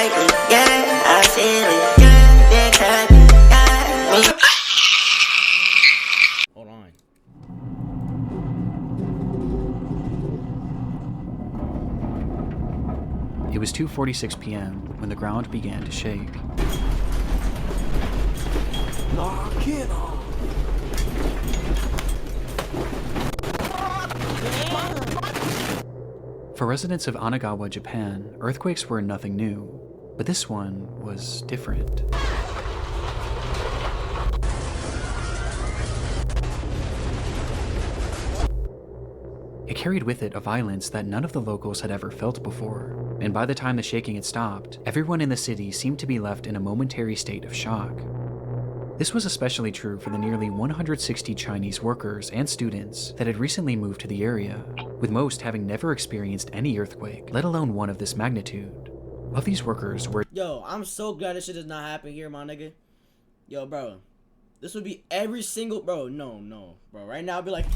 lightly, yeah, I feel it, yeah, they're trapping, got me. Hold on. It was 2:46 p.m. when the ground began to shake. Knock it off. For residents of Anagawa, Japan, earthquakes were nothing new, but this one was different. It carried with it a violence that none of the locals had ever felt before, and by the time the shaking had stopped, everyone in the city seemed to be left in a momentary state of shock. This was especially true for the nearly 160 Chinese workers and students that had recently moved to the area, with most having never experienced any earthquake, let alone one of this magnitude. Of these workers were— Yo, I'm so glad this shit does not happen here, my nigga. Yo, bro. This would be every single— Bro, no. Bro, right now I'd be like,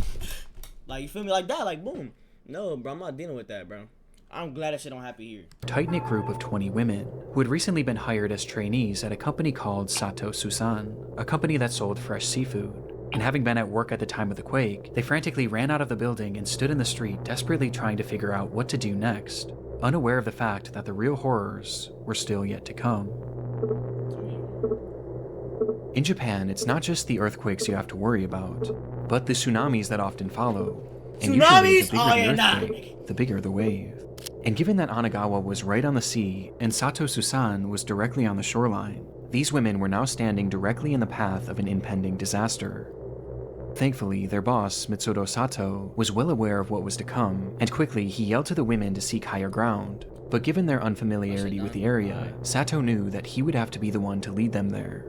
you feel me? Like that, like boom. No, bro, I'm not dealing with that, bro. I'm glad that shit don't happen here. a tight-knit group of 20 women who had recently been hired as trainees at a company called Sato Susan, a company that sold fresh seafood. And having been at work at the time of the quake, they frantically ran out of the building and stood in the street desperately trying to figure out what to do next, unaware of the fact that the real horrors were still yet to come. In Japan, it's not just the earthquakes you have to worry about, but the tsunamis that often follow. And usually the bigger the earthquake, the bigger the wave. And given that Anagawa was right on the sea and Sato Susan was directly on the shoreline, these women were now standing directly in the path of an impending disaster. Thankfully, their boss, Mitsudo Sato, was well aware of what was to come, and quickly he yelled to the women to seek higher ground. But given their unfamiliarity with the area, Sato knew that he would have to be the one to lead them there.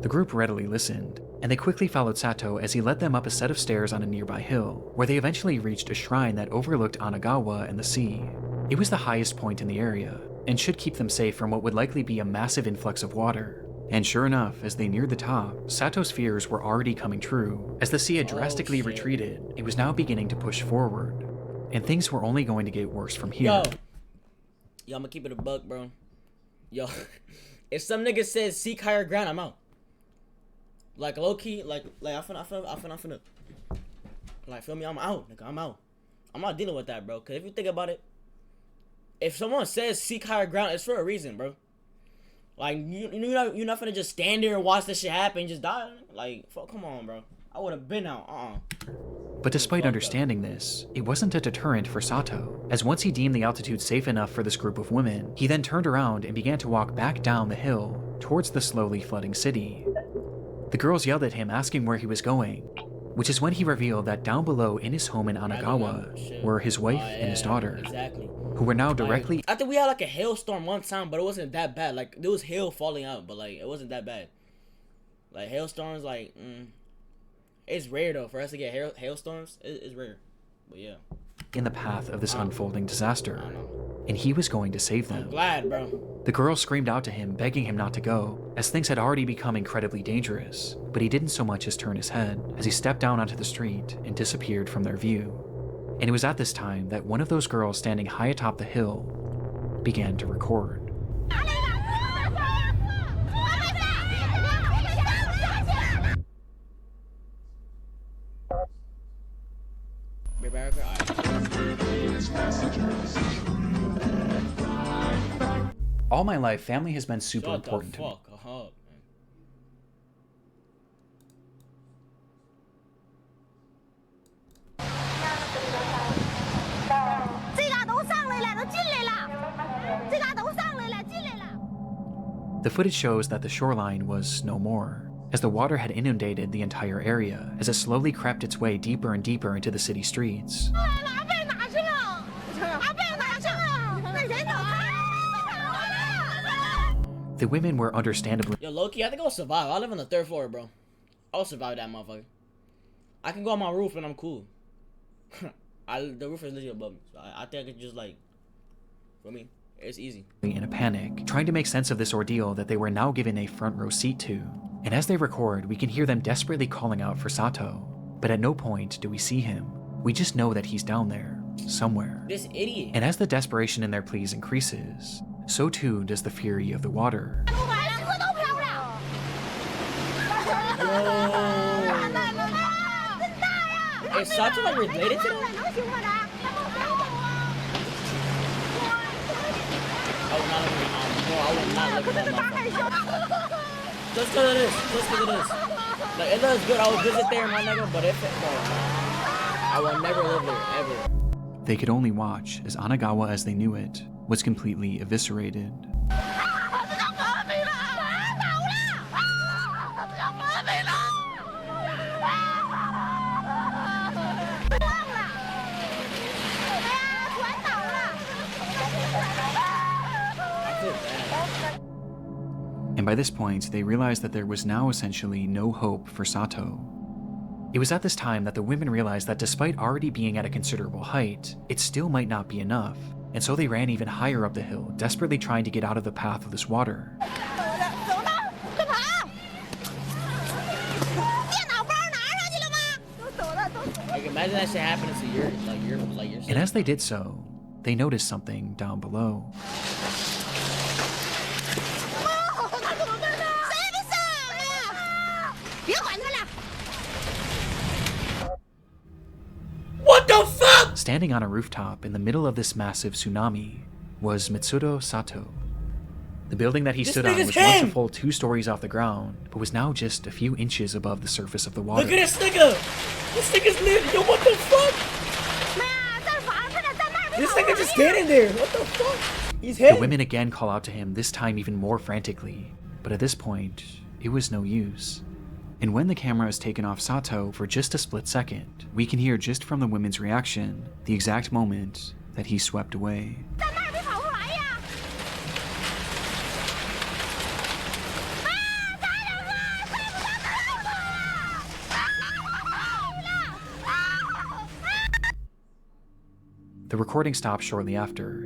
The group readily listened, and they quickly followed Sato as he led them up a set of stairs on a nearby hill, where they eventually reached a shrine that overlooked Anagawa and the sea. It was the highest point in the area, and should keep them safe from what would likely be a massive influx of water. And sure enough, as they neared the top, Sato's fears were already coming true. As the sea had drastically retreated, it was now beginning to push forward, and things were only going to get worse from here. Yo, I'm gonna keep it a buck, bro. Yo, if some nigga says seek higher ground, I'm out. Like low key, like I finna. Like feel me? I'm out, nigga. I'm out. I'm not dealing with that, bro. Cause if you think about it, if someone says seek higher ground, it's for a reason, bro. Like you're not finna just stand there and watch this shit happen and just die. Like fuck, come on, bro. I would have been out. But despite understanding this, it wasn't a deterrent for Sato, as once he deemed the altitude safe enough for this group of women, he then turned around and began to walk back down the hill towards the slowly flooding city. The girls yelled at him asking where he was going, which is when he revealed that down below in his home in Anagawa were his wife and his daughter, who were now directly— I think we had like a hailstorm one time, but it wasn't that bad. Like there was hail falling out, but like it wasn't that bad. Like hailstorms, like it's rare though for us to get hailstorms. It's rare, but yeah. in the path of this unfolding disaster, and he was going to save them. I'm glad, bro. The girl screamed out to him, begging him not to go, as things had already become incredibly dangerous, but he didn't so much as turn his head as he stepped down onto the street and disappeared from their view. And it was at this time that one of those girls standing high atop the hill began to record. All my life, family has been super important to me. The footage shows that the shoreline was no more, as the water had inundated the entire area as it slowly crept its way deeper and deeper into the city streets. The women were understandably— Yo, Loki, I think I'll survive. I live on the 3rd floor, bro. I'll survive that motherfucker. I can go on my roof and I'm cool. The roof is literally above me. So I think I can just like, for me, it's easy. In a panic, trying to make sense of this ordeal that they were now given a front row seat to. And as they record, we can hear them desperately calling out for Sato. But at no point do we see him. We just know that he's down there, somewhere. This idiot. And as the desperation in their pleas increases, so too does the fury of the water. Is Sato like related to them? I would not look at that motherfucker. Just cause of this. Like, it looks good. I would visit there, my nigga, but if it, bro, I will never live there, ever. They could only watch as Anagawa as they knew it was completely eviscerated. And by this point, they realized that there was now essentially no hope for Sato. It was at this time that the women realized that despite already being at a considerable height, it still might not be enough, and so they ran even higher up the hill, desperately trying to get out of the path of this water. Like, imagine that shit happening to your And as they did so, they noticed something down below. What the fuck? Standing on a rooftop in the middle of this massive tsunami was Mitsudo Sato. The building that he stood on was once a full 2 stories off the ground, but was now just a few inches above the surface of the water. Look at this nigga! This nigga's lit! Yo, what the fuck? This nigga just standing there! What the fuck? He's hit! The women again call out to him, this time even more frantically, but at this point, it was no use. And when the camera is taken off Sato for just a split second, we can hear just from the women's reaction the exact moment that he swept away. The recording stops shortly after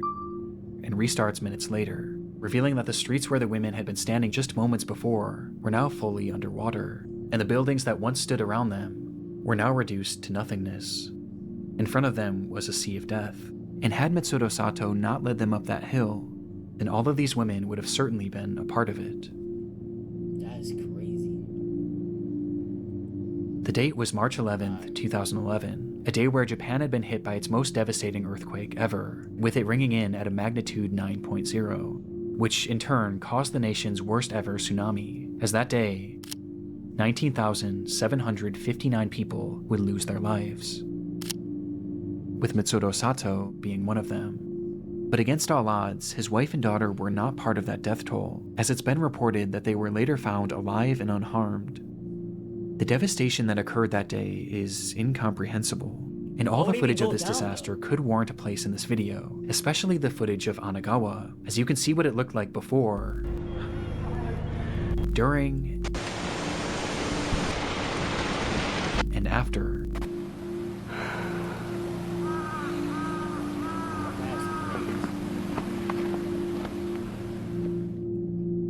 and restarts minutes later, revealing that the streets where the women had been standing just moments before were now fully underwater, and the buildings that once stood around them were now reduced to nothingness. In front of them was a sea of death, and had Mitsudo Sato not led them up that hill, then all of these women would have certainly been a part of it. That is crazy. The date was March 11th, 2011, a day where Japan had been hit by its most devastating earthquake ever, with it ringing in at a magnitude 9.0, which in turn caused the nation's worst ever tsunami, as that day, 19,759 people would lose their lives, with Mitsudo Sato being one of them. But against all odds, his wife and daughter were not part of that death toll, as it's been reported that they were later found alive and unharmed. The devastation that occurred that day is incomprehensible, and all the footage of this disaster could warrant a place in this video, especially the footage of Anagawa, as you can see what it looked like before, during, and after.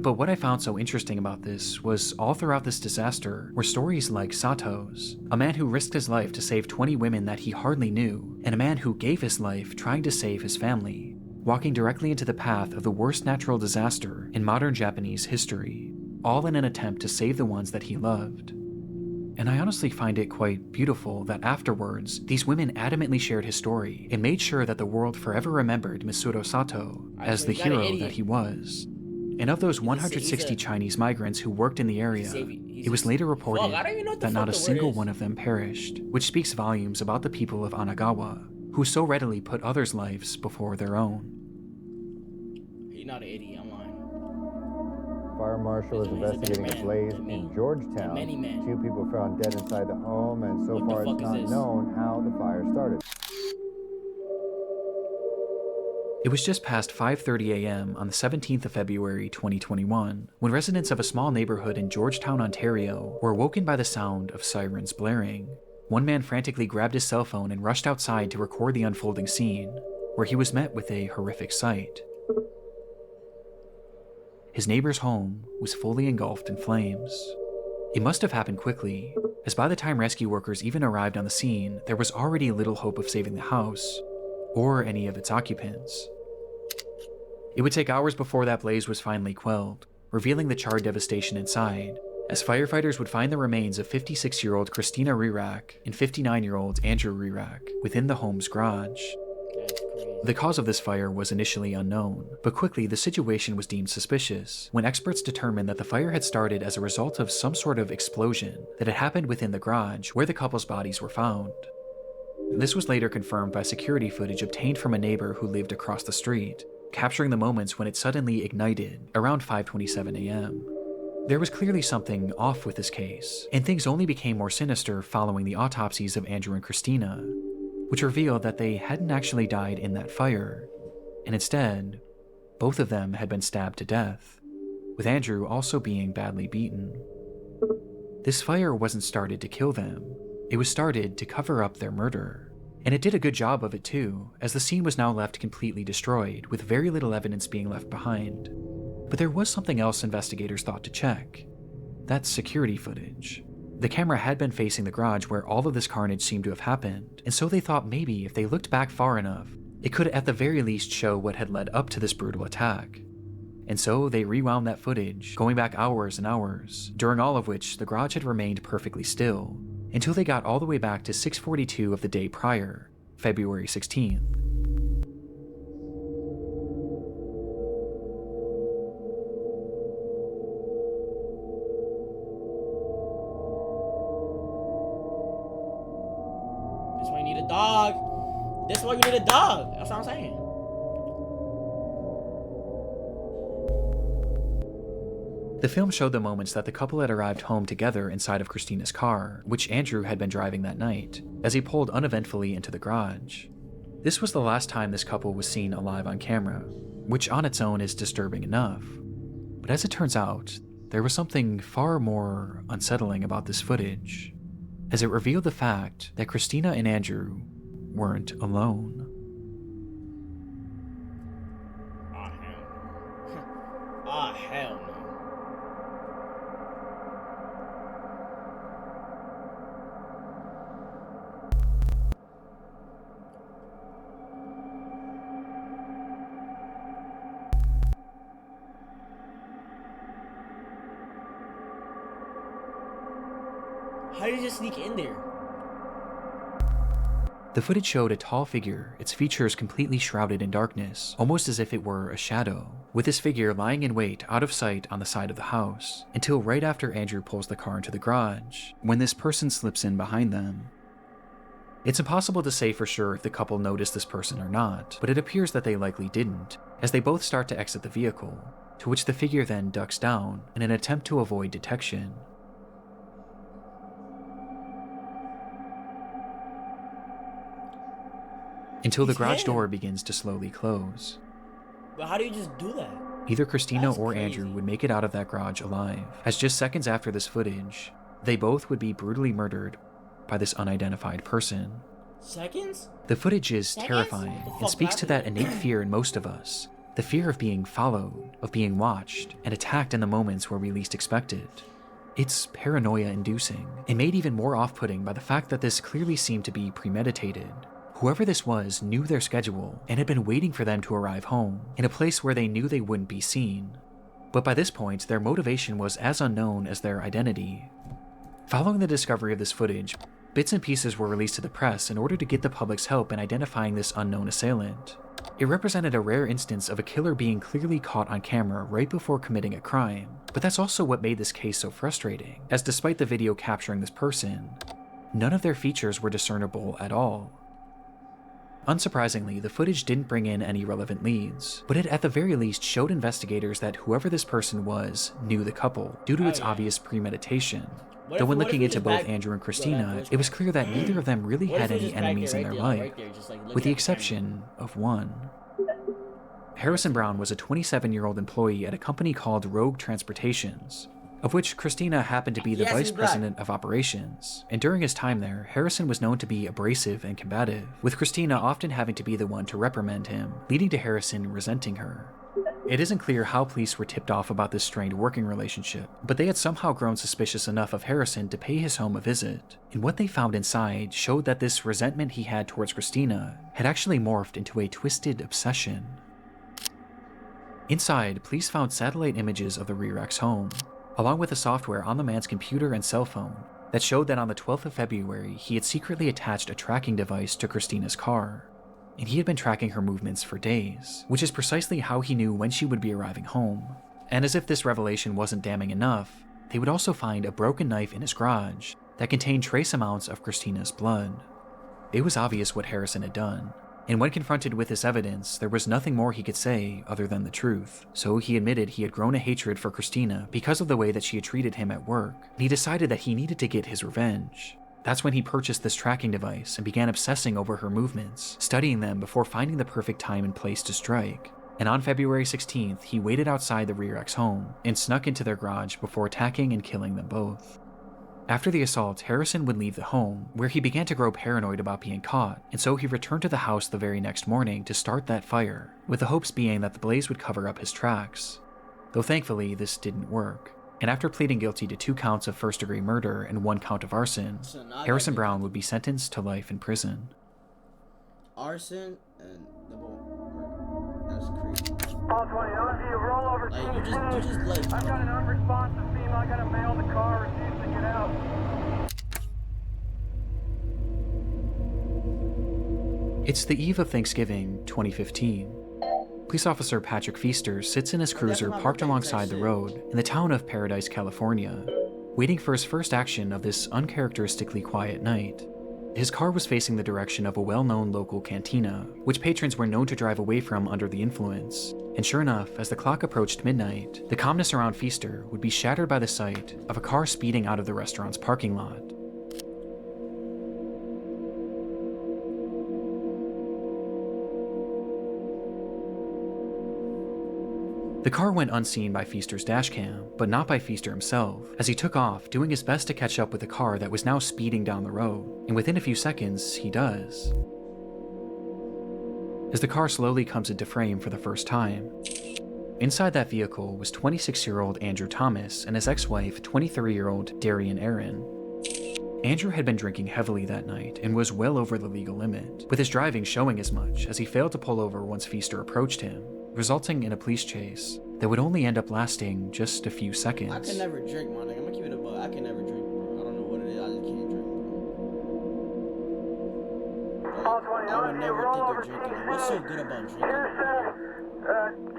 But what I found so interesting about this was all throughout this disaster were stories like Sato's, a man who risked his life to save 20 women that he hardly knew, and a man who gave his life trying to save his family, walking directly into the path of the worst natural disaster in modern Japanese history, all in an attempt to save the ones that he loved. And I honestly find it quite beautiful that afterwards, these women adamantly shared his story and made sure that the world forever remembered Mitsudo Sato as the hero that he was. And of those 160 Chinese migrants who worked in the area, it was later reported that not a single one of them perished, which speaks volumes about the people of Anagawa, who so readily put others' lives before their own. You're not an idiot, I'm lying. Fire marshal is investigating a blaze in Georgetown. 2 people found dead inside the home, and so far it's not known how the fire started. It was just past 5:30 a.m. on the 17th of February 2021 when residents of a small neighborhood in Georgetown, Ontario were woken by the sound of sirens blaring. One man frantically grabbed his cell phone and rushed outside to record the unfolding scene, where he was met with a horrific sight. His neighbor's home was fully engulfed in flames. It must have happened quickly, as by the time rescue workers even arrived on the scene, there was already little hope of saving the house or any of its occupants. It would take hours before that blaze was finally quelled, revealing the charred devastation inside, as firefighters would find the remains of 56-year-old Christina Rirak and 59-year-old Andrew Rirak within the home's garage. The cause of this fire was initially unknown, but quickly the situation was deemed suspicious when experts determined that the fire had started as a result of some sort of explosion that had happened within the garage where the couple's bodies were found. This was later confirmed by security footage obtained from a neighbor who lived across the street, capturing the moments when it suddenly ignited around 5:27 a.m. There was clearly something off with this case, and things only became more sinister following the autopsies of Andrew and Christina, which revealed that they hadn't actually died in that fire, and instead, both of them had been stabbed to death, with Andrew also being badly beaten. This fire wasn't started to kill them, it was started to cover up their murder. And it did a good job of it too, as the scene was now left completely destroyed, with very little evidence being left behind. But there was something else investigators thought to check. That's security footage. The camera had been facing the garage where all of this carnage seemed to have happened, and so they thought maybe if they looked back far enough, it could at the very least show what had led up to this brutal attack. And so they rewound that footage, going back hours and hours, during all of which the garage had remained perfectly still, until they got all the way back to 6:42 of the day prior, February 16th. This why you need a dog. This why you need a dog. That's what I'm saying. The film showed the moments that the couple had arrived home together inside of Christina's car, which Andrew had been driving that night, as he pulled uneventfully into the garage. This was the last time this couple was seen alive on camera, which on its own is disturbing enough. But as it turns out, there was something far more unsettling about this footage, as it revealed the fact that Christina and Andrew weren't alone. Ah, hell no. How did you just sneak in there? The footage showed a tall figure, its features completely shrouded in darkness, almost as if it were a shadow, with this figure lying in wait out of sight on the side of the house, until right after Andrew pulls the car into the garage, when this person slips in behind them. It's impossible to say for sure if the couple noticed this person or not, but it appears that they likely didn't, as they both start to exit the vehicle, to which the figure then ducks down in an attempt to avoid detection. Until the garage door begins to slowly close. But how do you just do that? Either Christina That's or crazy. Andrew would make it out of that garage alive, as just seconds after this footage, they both would be brutally murdered by this unidentified person. Seconds? The footage is Seconds? terrifying What the and fuck speaks to that happened? innate fear in most of us, the fear of being followed, of being watched, and attacked in the moments where we least expect it. It's paranoia-inducing, and made even more off-putting by the fact that this clearly seemed to be premeditated. Whoever this was knew their schedule and had been waiting for them to arrive home, in a place where they knew they wouldn't be seen. But by this point, their motivation was as unknown as their identity. Following the discovery of this footage, bits and pieces were released to the press in order to get the public's help in identifying this unknown assailant. It represented a rare instance of a killer being clearly caught on camera right before committing a crime, but that's also what made this case so frustrating, as despite the video capturing this person, none of their features were discernible at all. Unsurprisingly, the footage didn't bring in any relevant leads, but it at the very least showed investigators that whoever this person was knew the couple, due to its obvious premeditation. Though when looking into both Andrew and Christina, it was clear that neither of them really had any enemies in their life, with the exception of one. Harrison Brown was a 27-year-old employee at a company called Rogue Transportations, of which Christina happened to be the vice president of operations, and during his time there, Harrison was known to be abrasive and combative, with Christina often having to be the one to reprimand him, leading to Harrison resenting her. It isn't clear how police were tipped off about this strained working relationship, but they had somehow grown suspicious enough of Harrison to pay his home a visit, and what they found inside showed that this resentment he had towards Christina had actually morphed into a twisted obsession. Inside, police found satellite images of the Rear-X home, along with the software on the man's computer and cell phone that showed that on the 12th of February, he had secretly attached a tracking device to Christina's car, and he had been tracking her movements for days, which is precisely how he knew when she would be arriving home. And as if this revelation wasn't damning enough, they would also find a broken knife in his garage that contained trace amounts of Christina's blood. It was obvious what Harrison had done, and when confronted with this evidence, there was nothing more he could say other than the truth. So he admitted he had grown a hatred for Christina because of the way that she had treated him at work, and he decided that he needed to get his revenge. That's when he purchased this tracking device and began obsessing over her movements, studying them before finding the perfect time and place to strike. And on February 16th, he waited outside the Rear-X home and snuck into their garage before attacking and killing them both. After the assault, Harrison would leave the home, where he began to grow paranoid about being caught, and so he returned to the house the very next morning to start that fire, with the hopes being that the blaze would cover up his tracks. Though thankfully, this didn't work, and after pleading guilty to 2 counts of first-degree murder and 1 count of arson, Harrison Brown would be sentenced to life in prison. Arson and double murder. That's crazy. All 20, roll over. Like, you just like... I've got an unresponsive female. I got a male in the car, refusing to get out. It's the eve of Thanksgiving, 2015. Police officer Patrick Feaster sits in his cruiser parked alongside the road in the town of Paradise, California, waiting for his first action of this uncharacteristically quiet night. His car was facing the direction of a well-known local cantina, which patrons were known to drive away from under the influence. And sure enough, as the clock approached midnight, the calmness around Feaster would be shattered by the sight of a car speeding out of the restaurant's parking lot. The car went unseen by Feaster's dashcam, but not by Feaster himself, as he took off, doing his best to catch up with the car that was now speeding down the road, and within a few seconds, he does. As the car slowly comes into frame for the first time, inside that vehicle was 26-year-old Andrew Thomas and his ex-wife, 23-year-old Darian Aaron. Andrew had been drinking heavily that night and was well over the legal limit, with his driving showing as much as he failed to pull over once Feaster approached him, resulting in a police chase that would only end up lasting just a few seconds. I can never drink, my nigga. I'm gonna keep it a buck. I can never drink, bro. I don't know what it is. I just can't drink, bro. All 20, I would never think of drinking. Like, what's so good about drinking?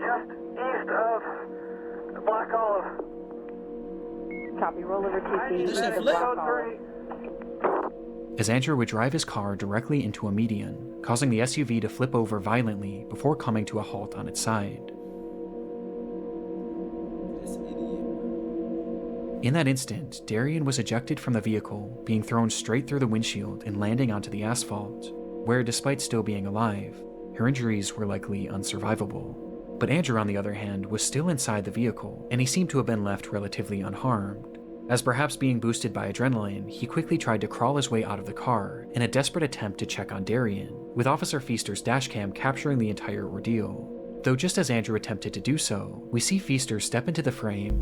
Just east of Black Olive. Copy, roll over TC. This shit flip. As Andrew would drive his car directly into a median, causing the SUV to flip over violently before coming to a halt on its side. This idiot. In that instant, Darian was ejected from the vehicle, being thrown straight through the windshield and landing onto the asphalt, where, despite still being alive, her injuries were likely unsurvivable. But Andrew, on the other hand, was still inside the vehicle, and he seemed to have been left relatively unharmed. As perhaps being boosted by adrenaline, he quickly tried to crawl his way out of the car in a desperate attempt to check on Darian, with Officer Feaster's dashcam capturing the entire ordeal. Though just as Andrew attempted to do so, we see Feaster step into the frame,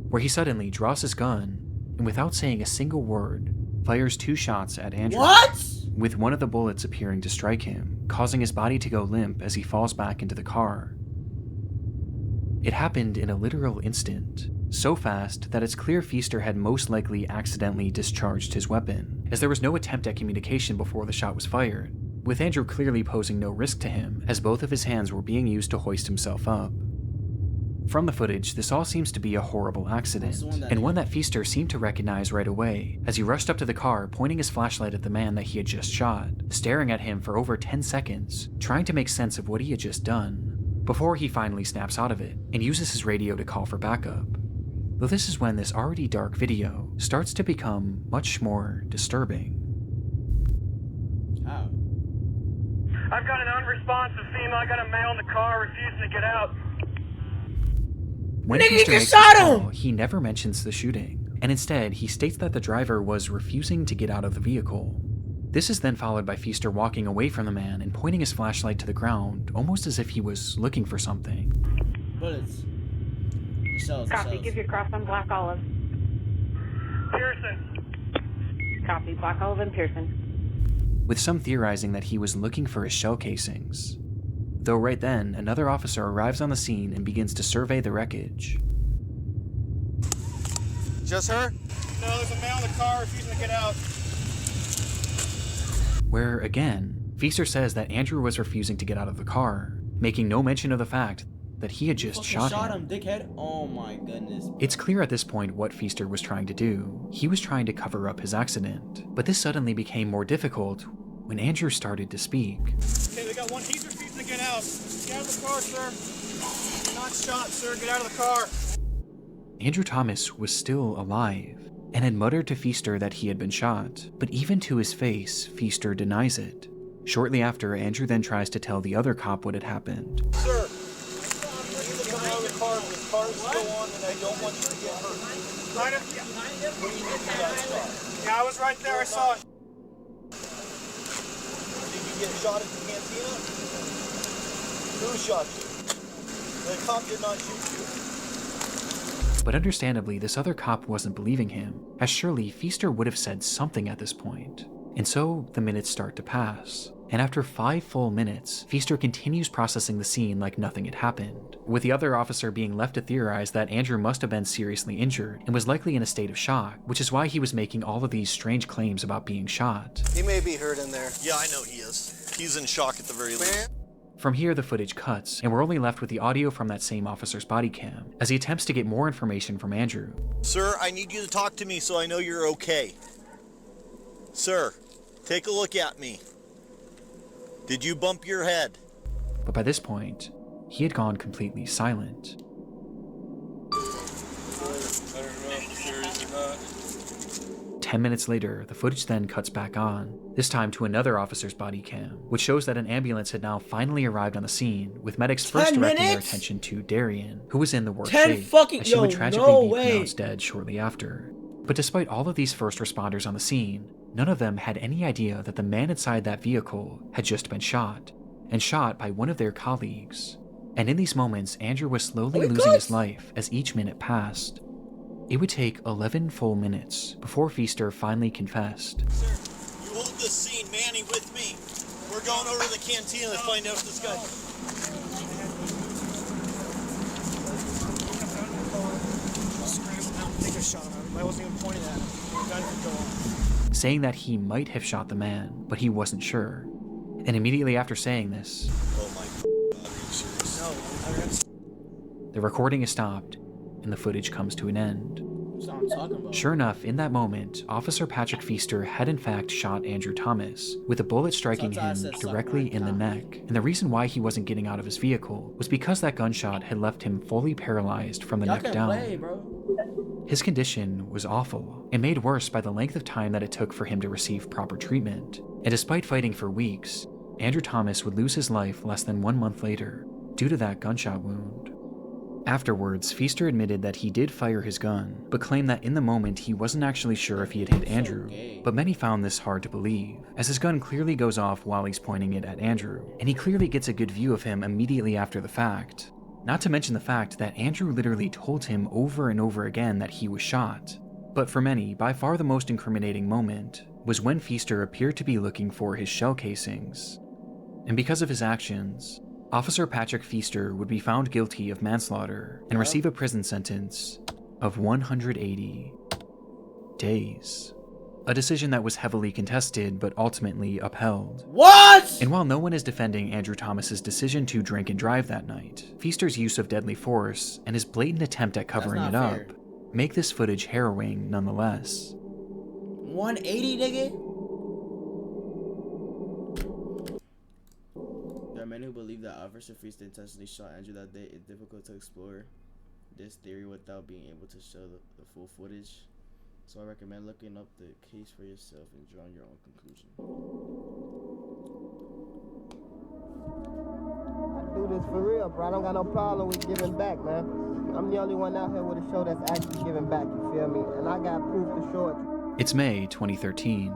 where he suddenly draws his gun, and without saying a single word, fires 2 shots at Andrew. What? With one of the bullets appearing to strike him, causing his body to go limp as he falls back into the car. It happened in a literal instant, so fast that it's clear Feaster had most likely accidentally discharged his weapon, as there was no attempt at communication before the shot was fired, with Andrew clearly posing no risk to him, as both of his hands were being used to hoist himself up. From the footage, this all seems to be a horrible accident, and one that Feaster seemed to recognize right away, as he rushed up to the car, pointing his flashlight at the man that he had just shot, staring at him for over 10 seconds, trying to make sense of what he had just done, before he finally snaps out of it and uses his radio to call for backup. Though this is when this already dark video starts to become much more disturbing. How? I've got an unresponsive female. I got a male in the car, refusing to get out. When Nigga, Feaster you makes shot this him! call, he never mentions the shooting, and instead he states that the driver was refusing to get out of the vehicle. This is then followed by Feaster walking away from the man and pointing his flashlight to the ground, almost as if he was looking for something. Bullets. The shells, Copy, give your cross on Black Olive. Pearson. Copy, Black Olive and Pearson. with some theorizing that he was looking for his shell casings. Though right then, another officer arrives on the scene and begins to survey the wreckage. Just her? No, there's a male in the car refusing to get out. Where, again, Feaster says that Andrew was refusing to get out of the car, making no mention of the fact that he had just shot him. Dickhead. Oh my goodness. Bro. It's clear at this point what Feaster was trying to do. He was trying to cover up his accident, but this suddenly became more difficult when Andrew started to speak. Okay, they got one. He's refusing to get out. Get out of the car, sir. You're not shot, sir. Get out of the car. Andrew Thomas was still alive and had muttered to Feaster that he had been shot, but even to his face, Feaster denies it. Shortly after, Andrew then tries to tell the other cop what had happened. Sir, please come out of the car. The car is still on, and I don't want you to get hurt. Yeah, I was right there. I saw it. Did you get shot at the cantina? Who shot you? The cop did not shoot you. But understandably, this other cop wasn't believing him, as surely Feaster would have said something at this point. And so, the minutes start to pass. And after 5 full minutes, Feaster continues processing the scene like nothing had happened, with the other officer being left to theorize that Andrew must have been seriously injured and was likely in a state of shock, which is why he was making all of these strange claims about being shot. He may be hurt in there. Yeah, I know he is. He's in shock at the very least. From here, the footage cuts, and we're only left with the audio from that same officer's body cam, as he attempts to get more information from Andrew. Sir, I need you to talk to me so I know you're okay. Sir, take a look at me. Did you bump your head? But by this point, he had gone completely silent. 10 minutes later, the footage then cuts back on, this time to another officer's body cam, which shows that an ambulance had now finally arrived on the scene, with medics first directing their attention to Darian, who was in the worst shape, as she would tragically be pronounced dead shortly after. But despite all of these first responders on the scene, none of them had any idea that the man inside that vehicle had just been shot, and shot by one of their colleagues. And in these moments, Andrew was slowly losing his life as each minute passed. It would take 11 full minutes before Feaster finally confessed. Sir, you hold this scene, Manny, with me. We're going over to the cantina to find out if this guy... I wasn't even pointing at him. Saying that he might have shot the man, but he wasn't sure. And immediately after saying this, Oh my God, are you serious? the recording is stopped, and the footage comes to an end. That's what I'm talking about. Sure enough, in that moment, Officer Patrick Feaster had in fact shot Andrew Thomas, with a bullet striking him directly in the neck. And the reason why he wasn't getting out of his vehicle was because that gunshot had left him fully paralyzed from the neck down. His condition was awful, and made worse by the length of time that it took for him to receive proper treatment. And despite fighting for weeks, Andrew Thomas would lose his life less than 1 month later, due to that gunshot wound. Afterwards, Feaster admitted that he did fire his gun, but claimed that in the moment he wasn't actually sure if he had hit Andrew, but many found this hard to believe, as his gun clearly goes off while he's pointing it at Andrew, and he clearly gets a good view of him immediately after the fact. Not to mention the fact that Andrew literally told him over and over again that he was shot. But for many, by far the most incriminating moment was when Feaster appeared to be looking for his shell casings. And because of his actions, Officer Patrick Feaster would be found guilty of manslaughter and receive a prison sentence of 180 days. A decision that was heavily contested but ultimately upheld. What? And while no one is defending Andrew Thomas's decision to drink and drive that night, Feaster's use of deadly force and his blatant attempt at covering it up make this footage harrowing nonetheless. 180, nigga? There are many who believe that Officer Feaster intentionally shot Andrew that day. It's difficult to explore this theory without being able to show the full footage. So I recommend looking up the case for yourself and drawing your own conclusion. I do this for real, bro. I don't got no problem with giving back, man. I'm the only one out here with a show that's actually giving back, you feel me? And I got proof to show it. It's May 2013.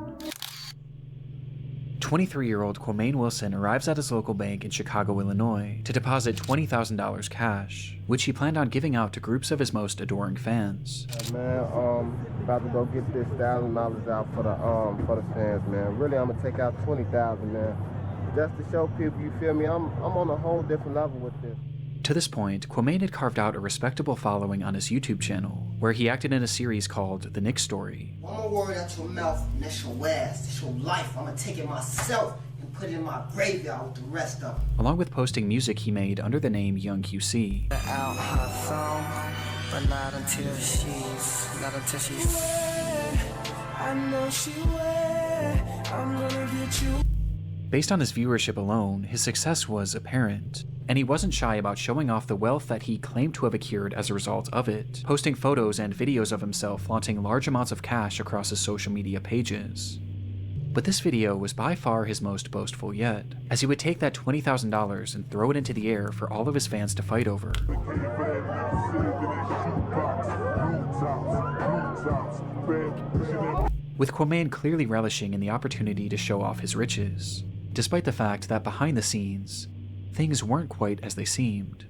23-year-old Quamaine Wilson arrives at his local bank in Chicago, Illinois, to deposit $20,000 cash, which he planned on giving out to groups of his most adoring fans. Man, about to go get this $1,000 out for the fans, man. Really, I'm gonna take out 20,000, man, just to show people. You feel me? I'm on a whole different level with this. To this point, Quamaine had carved out a respectable following on his YouTube channel, where he acted in a series called The Nick Story. One more word out your mouth, and that's your ass, that's your life. I'm gonna take it myself and put it in my graveyard with the rest of them. Along with posting music he made under the name Young QC. Out her song, but not until she's I know she will. I'm gonna get you. Based on his viewership alone, his success was apparent, and he wasn't shy about showing off the wealth that he claimed to have accrued as a result of it, posting photos and videos of himself flaunting large amounts of cash across his social media pages. But this video was by far his most boastful yet, as he would take that $20,000 and throw it into the air for all of his fans to fight over. With Quamaine clearly relishing in the opportunity to show off his riches, despite the fact that behind the scenes, things weren't quite as they seemed.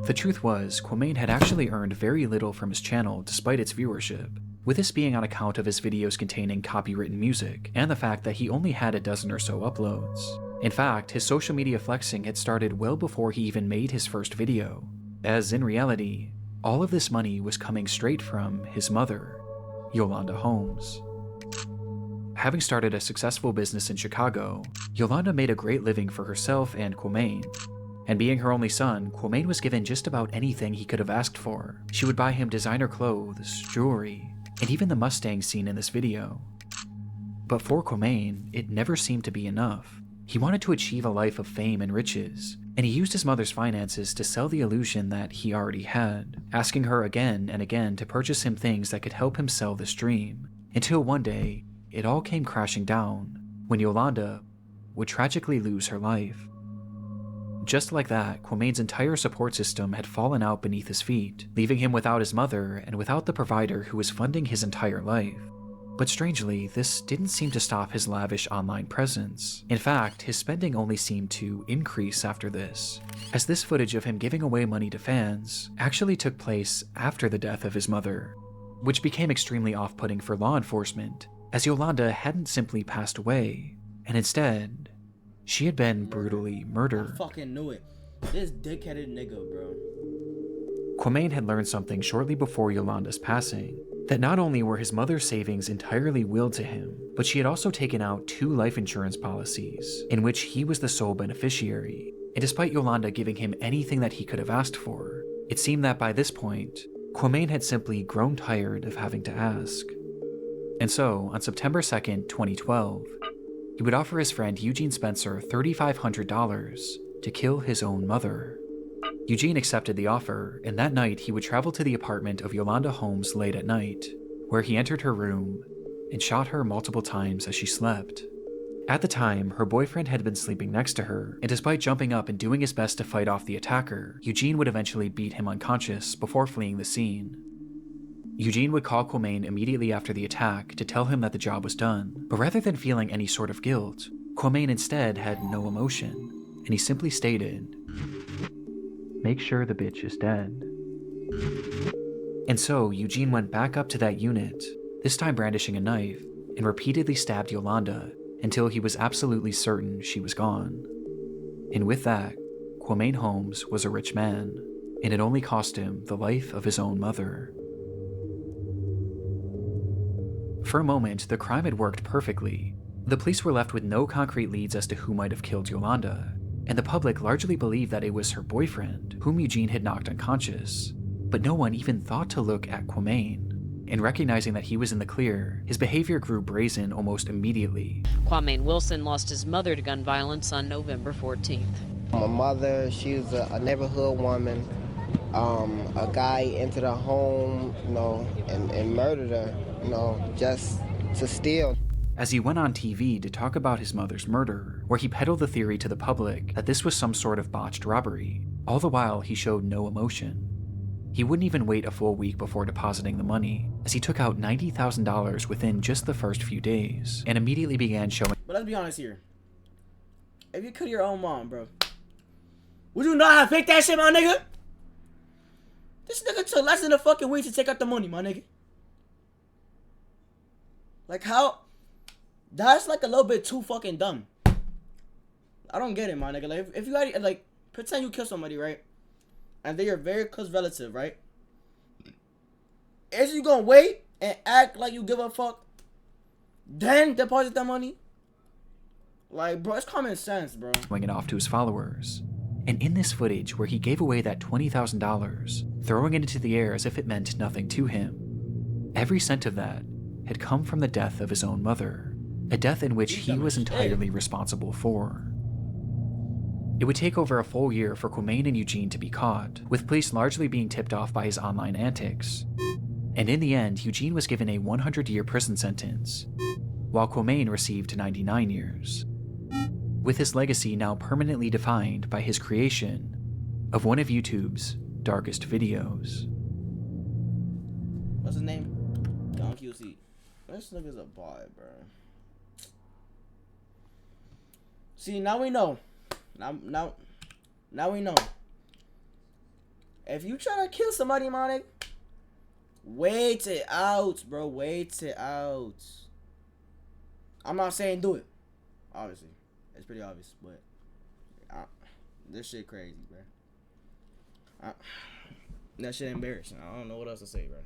The truth was, Quamaine had actually earned very little from his channel despite its viewership, with this being on account of his videos containing copywritten music, and the fact that he only had a dozen or so uploads. In fact, his social media flexing had started well before he even made his first video, as in reality, all of this money was coming straight from his mother, Yolanda Holmes. Having started a successful business in Chicago, Yolanda made a great living for herself and Quamaine. And being her only son, Quamaine was given just about anything he could have asked for. She would buy him designer clothes, jewelry, and even the Mustang seen in this video. But for Quamaine, it never seemed to be enough. He wanted to achieve a life of fame and riches, and he used his mother's finances to sell the illusion that he already had, asking her again and again to purchase him things that could help him sell this dream, until one day, it all came crashing down, when Yolanda would tragically lose her life. Just like that, Quamaine's entire support system had fallen out beneath his feet, leaving him without his mother and without the provider who was funding his entire life. But strangely, this didn't seem to stop his lavish online presence. In fact, his spending only seemed to increase after this, as this footage of him giving away money to fans actually took place after the death of his mother, which became extremely off-putting for law enforcement, as Yolanda hadn't simply passed away, and instead, she had been brutally murdered. I fucking knew it. This dickheaded nigga, bro. Quamaine had learned something shortly before Yolanda's passing, that not only were his mother's savings entirely willed to him, but she had also taken out 2 life insurance policies, in which he was the sole beneficiary. And despite Yolanda giving him anything that he could have asked for, it seemed that by this point, Quamaine had simply grown tired of having to ask. And so, on September 2nd, 2012, he would offer his friend Eugene Spencer $3,500 to kill his own mother. Eugene accepted the offer, and that night he would travel to the apartment of Yolanda Holmes late at night, where he entered her room and shot her multiple times as she slept. At the time, her boyfriend had been sleeping next to her, and despite jumping up and doing his best to fight off the attacker, Eugene would eventually beat him unconscious before fleeing the scene. Eugene would call Quamaine immediately after the attack to tell him that the job was done, but rather than feeling any sort of guilt, Quamaine instead had no emotion, and he simply stated, "Make sure the bitch is dead." And so Eugene went back up to that unit, this time brandishing a knife, and repeatedly stabbed Yolanda until he was absolutely certain she was gone. And with that, Quamaine Holmes was a rich man, and it only cost him the life of his own mother. For a moment, the crime had worked perfectly. The police were left with no concrete leads as to who might have killed Yolanda, and the public largely believed that it was her boyfriend, whom Eugene had knocked unconscious. But no one even thought to look at Quamaine. And recognizing that he was in the clear, his behavior grew brazen almost immediately. Quamaine Wilson lost his mother to gun violence on November 14th. My mother, she was a neighborhood woman. A guy entered her home, and murdered her, just to steal. As he went on TV to talk about his mother's murder, where he peddled the theory to the public that this was some sort of botched robbery, all the while he showed no emotion. He wouldn't even wait a full week before depositing the money, as he took out $90,000 within just the first few days, and immediately began showing. But let's be honest here. If you kill your own mom, bro, would you not have picked that shit, my nigga? This nigga took less than a fucking week to take out the money, my nigga. Like, how? That's like a little bit too fucking dumb. I don't get it, my nigga. Like, if you got, like, pretend you kill somebody, right? And they're your very close relative, right? Is you gonna wait and act like you give a fuck, then deposit that money? Like, bro, it's common sense, bro. Showing it off to his followers. And in this footage where he gave away that $20,000, throwing it into the air as if it meant nothing to him, every cent of that had come from the death of his own mother, a death in which he was entirely responsible for. It would take over a full year for Quamain and Eugene to be caught, with police largely being tipped off by his online antics. And in the end, Eugene was given a 100-year prison sentence, while Quamain received 99 years, with his legacy now permanently defined by his creation of one of YouTube's darkest videos. What's his name? Don QC. This nigga's a boy, bro. See, now we know. Now we know. If you try to kill somebody, my nigga, wait it out, bro. Wait it out. I'm not saying do it. Obviously, it's pretty obvious, but this shit crazy, bro. That shit embarrassing. I don't know what else to say, bro.